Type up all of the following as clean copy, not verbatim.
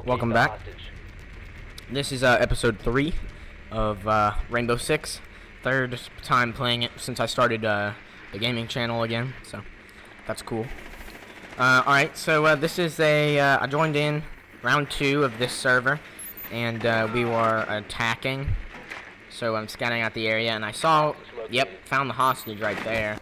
Welcome back. This is episode 3 of Rainbow Six. Third time playing it since I started the gaming channel again, so that's cool. Alright, so this is I joined in round 2 of this server, and we were attacking. So I'm scanning out the area, and I saw, found the hostage right there.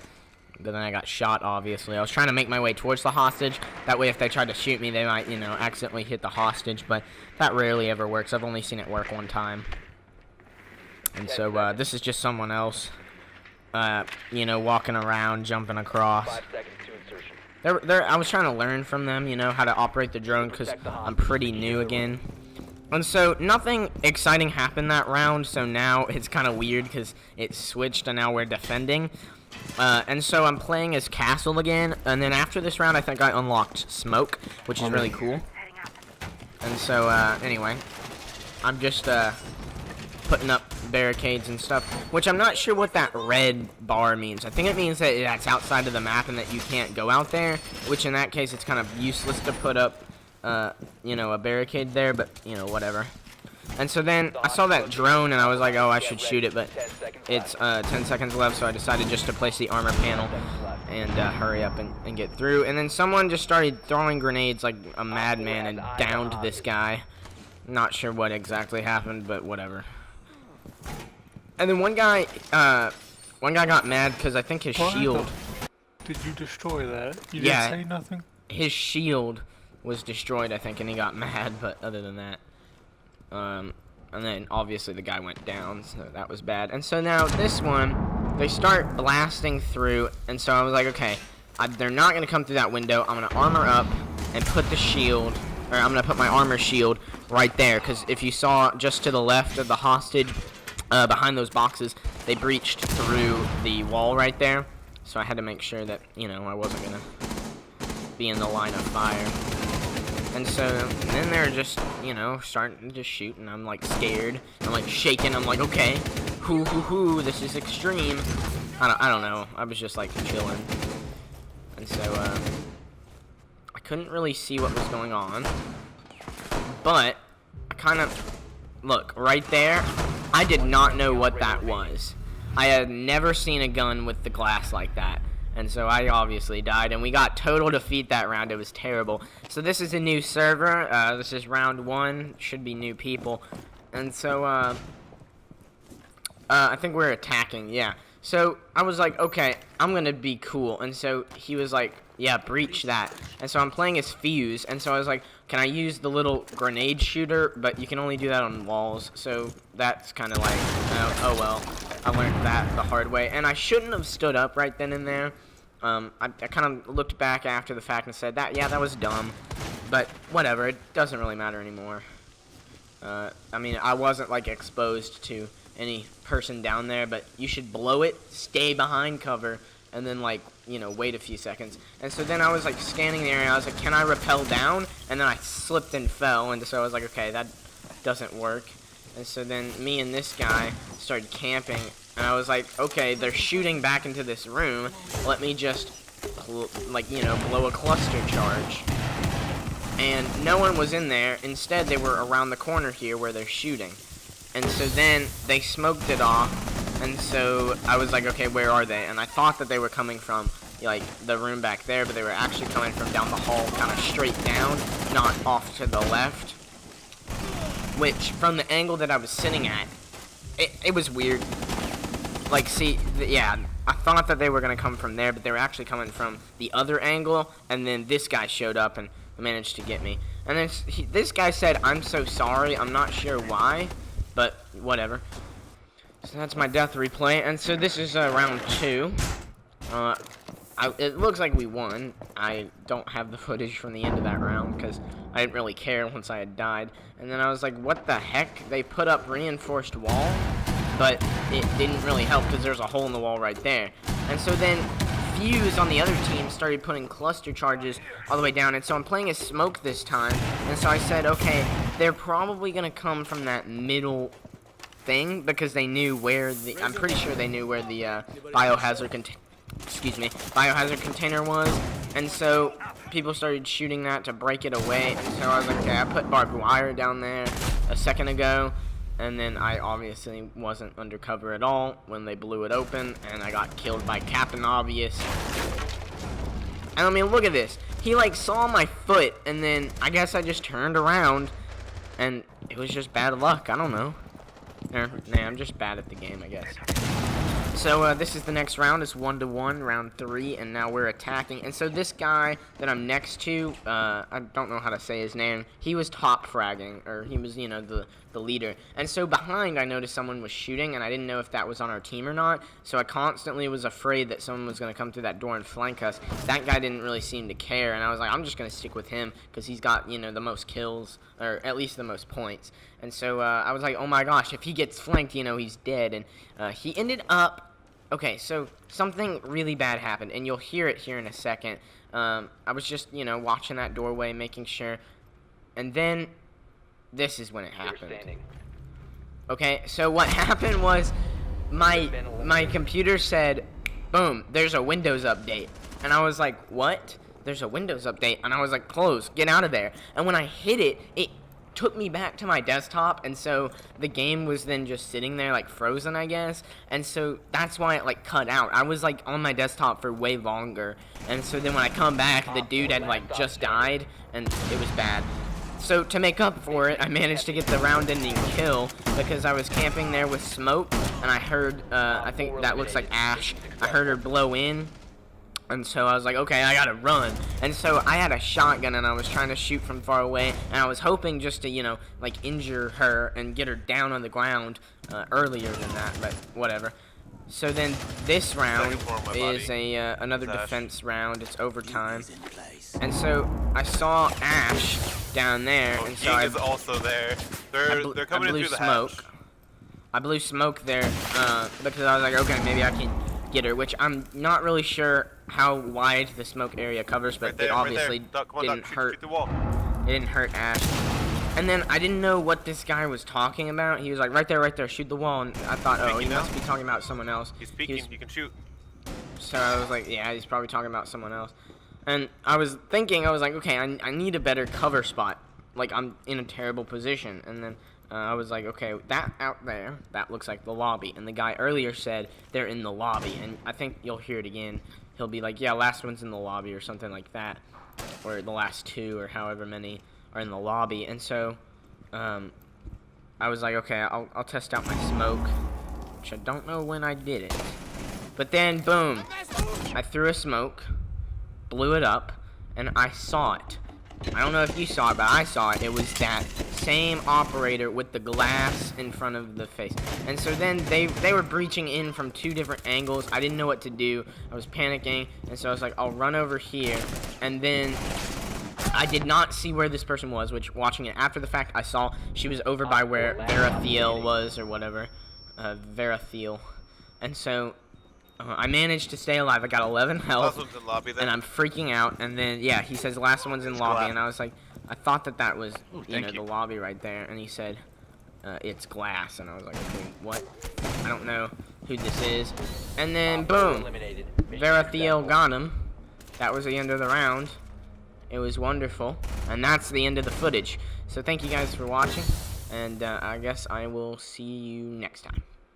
But then I got shot, obviously. I was trying to make my way towards the hostage. That way, if they tried to shoot me, they might, accidentally hit the hostage. But that rarely ever works. I've only seen it work one time. And so, this is just someone else, walking around, jumping across. I was trying to learn from them, how to operate the drone, because I'm pretty new again. And so, nothing exciting happened that round, so now it's kind of weird, because it switched, and now we're defending. And so I'm playing as Castle again, and then after this round I think I unlocked Smoke, which is really cool. And so, anyway, I'm just, putting up barricades and stuff, which I'm not sure what that red bar means. I think it means that that's outside of the map and that you can't go out there, which in that case it's kind of useless to put up, a barricade there, but, whatever. And so then I saw that drone and I was like, oh, I should shoot it, but it's 10 seconds left, so I decided just to place the armor panel and hurry up and get through. And then someone just started throwing grenades like a madman and downed this guy. Not sure what exactly happened, but whatever. And then one guy got mad because I think his shield. Did you destroy that? You didn't say nothing? His shield was destroyed, I think, and he got mad, but other than that. And then obviously the guy went down, so that was bad. And so now this one, they start blasting through, and so I was like, okay, they're not going to come through that window. I'm going to armor up and put the shield, or I'm going to put my armor shield right there, because if you saw just to the left of the hostage, behind those boxes, they breached through the wall right there. So I had to make sure that, I wasn't going to be in the line of fire. And so then they're just, starting to just shoot, and I'm like scared. I'm like shaking. I'm like, okay, this is extreme. I don't know. I was just like chilling. And so I couldn't really see what was going on. But I kind of look right there. I did not know what that was. I had never seen a gun with the glass like that. And so I obviously died, and we got total defeat that round. It was terrible. So this is a new server. This is round 1. Should be new people. And so, I think we're attacking, yeah. So I was like, okay, I'm going to be cool. And so he was like, yeah, breach that. And so I'm playing as Fuse. And so I was like, can I use the little grenade shooter? But you can only do that on walls. So that's kind of like, oh well. I learned that the hard way. And I shouldn't have stood up right then and there. I kind of looked back after the fact and said, that was dumb. But whatever, it doesn't really matter anymore. I mean, I wasn't, like, exposed to any person down there, but you should blow it, stay behind cover, and then, like, wait a few seconds. And so then I was, like, scanning the area, I was like, can I rappel down? And then I slipped and fell, and so I was like, okay, that doesn't work. And so then me and this guy started camping, and I was like, okay, they're shooting back into this room. Let me just, like, blow a cluster charge. And no one was in there. Instead, they were around the corner here where they're shooting. And so then they smoked it off, and so I was like, okay, where are they? And I thought that they were coming from, like, the room back there, but they were actually coming from down the hall, kind of straight down, not off to the left. Which, from the angle that I was sitting at, it was weird. Like, see, yeah, I thought that they were going to come from there, but they were actually coming from the other angle, and then this guy showed up and managed to get me. And then this guy said, I'm so sorry, I'm not sure why, but whatever. So that's my death replay, and so this is round 2. It looks like we won. I don't have the footage from the end of that round because I didn't really care once I had died. And then I was like, what the heck? They put up reinforced wall, but it didn't really help because there's a hole in the wall right there. And so then Fuse on the other team started putting cluster charges all the way down. And so I'm playing as Smoke this time. And so I said, okay, they're probably going to come from that middle thing because they knew where I'm pretty sure they knew where the biohazard container was, And so people started shooting that to break it away. And so I was like, okay, I put barbed wire down there a second ago. And then I obviously wasn't undercover at all when they blew it open. And I got killed by Captain Obvious. And I mean, look at this. He like saw my foot. And then I guess I just turned around. And it was just bad luck. I don't know. Nah, I'm just bad at the game, I guess. So this is the next round. It's 1-1, round 3, and now we're attacking. And so this guy that I'm next to, I don't know how to say his name. He was top fragging, or he was, you know, the leader. And so behind, I noticed someone was shooting, and I didn't know if that was on our team or not. So I constantly was afraid that someone was going to come through that door and flank us. That guy didn't really seem to care, and I was like, I'm just going to stick with him because he's got, you know, the most kills, or at least the most points. And so I was like, oh my gosh, if he gets flanked, you know, he's dead. And he ended up. Okay, so something really bad happened, and you'll hear it here in a second. I was just, you know, watching that doorway, making sure, and then this is when it happened. Okay, so what happened was my computer said, boom, there's a Windows update. And I was like, what? There's a Windows update. And I was like, close, get out of there. And when I hit it, it took me back to my desktop, and so the game was then just sitting there like frozen, I guess. And so that's why it like cut out. I was like on my desktop for way longer, and so then when I come back, the dude had like just died, and it was bad. So to make up for it, I managed to get the round-ending kill because I was camping there with smoke, and I heard I think that looks like Ash. I heard her blow in. And so I was like, okay, I gotta run. And so I had a shotgun, and I was trying to shoot from far away, and I was hoping just to, you know, like injure her and get her down on the ground earlier than that, but whatever. So then this round is another defense round. It's overtime. And so I saw Ash down there, and so is also there. They're coming in through the hatch. I blew smoke there because I was like, okay, maybe I can get her, which I'm not really sure how wide the smoke area covers, but it obviously didn't hurt. It didn't hurt Ash. And then I didn't know what this guy was talking about. He was like, right there, shoot the wall. And I thought, oh, he must be talking about someone else. He's peeking, you can shoot. So I was like, yeah, he's probably talking about someone else. And I was thinking, I was like, okay, I need a better cover spot. Like, I'm in a terrible position. And then I was like, okay, that out there, that looks like the lobby. And the guy earlier said they're in the lobby. And I think you'll hear it again. He'll be like, yeah, last one's in the lobby or something like that. Or the last two or however many are in the lobby. And so I was like, okay, I'll test out my smoke, which I don't know when I did it. But then, boom, I threw a smoke, blew it up, and I saw it. I don't know if you saw it, but I saw it. It was that same operator with the glass in front of the face. And so then they were breaching in from two different angles. I didn't know what to do. I was panicking, and so I was like, I'll run over here. And then I did not see where this person was, which watching it after the fact, I saw she was over by where Verathiel was or whatever. Verathiel. And so I managed to stay alive. I got 11 health, Last one's in lobby, then. and I'm freaking out. And then, yeah, he says last one's in lobby, and I was like, I thought that was, you know, the lobby right there. And he said, it's glass. And I was like, okay, what? I don't know who this is. And then, boom, Verathiel got him. That was the end of the round. It was wonderful. And that's the end of the footage. So thank you guys for watching, and I guess I will see you next time.